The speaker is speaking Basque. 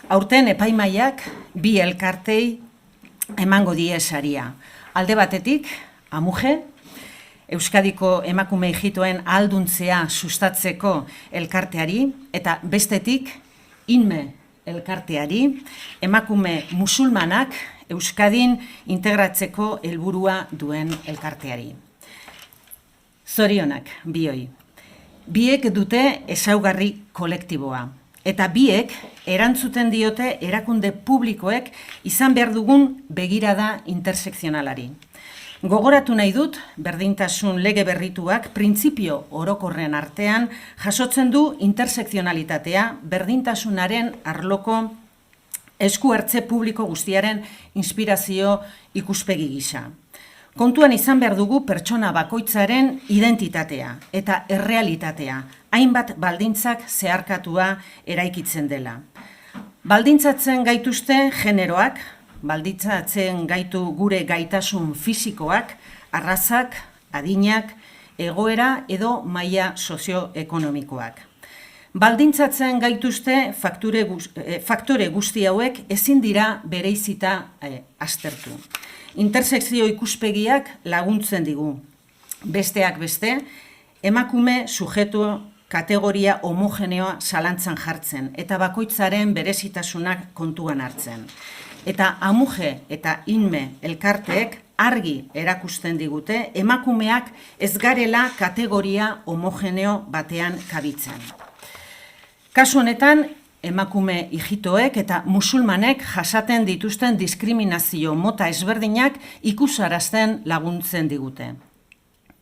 Aurten epaimaiak bi elkartei emango die saria. Alde batetik, Amuge, Euskadiko emakume ijitoen ahalduntzea sustatzeko elkarteari, eta bestetik, Inme elkarteari, emakume musulmanak Euskadin integratzeko helburua duen elkarteari. Zorionak, bioi. Biek dute ezaugarri kolektiboa. Eta biek erantzuten diote erakunde publikoek izan behar dugun begirada intersekzionalari. Gogoratu nahi dut, berdintasun lege berrituak printzipio orokorren artean jasotzen du intersekzionalitatea berdintasunaren arloko esku hartze publiko guztiaren inspirazio ikuspegi gisa. Kontuan izan behar dugu pertsona bakoitzaren identitatea eta errealitatea, hainbat baldintzak zeharkatua eraikitzen dela. Baldintzatzen gaituzte generoak, baldintzatzen gaitu gure gaitasun fisikoak, arrazak, adinak, egoera edo maila sozioekonomikoak. Baldintzatzen gaituzte faktore guzti hauek ezin dira bereizita aztertu. Intersekzio ikuspegiak laguntzen digu. Besteak beste, emakume sujetu kategoria homogeneoa zalantzan jartzen eta bakoitzaren berezitasunak kontuan hartzen. Eta Amuge eta Inme elkarteek argi erakusten digute emakumeak ez garela kategoria homogeneo batean kabitzen. Kasu honetan, emakume ijitoek eta musulmanek jasaten dituzten diskriminazio mota ezberdinak ikusarazten laguntzen digute.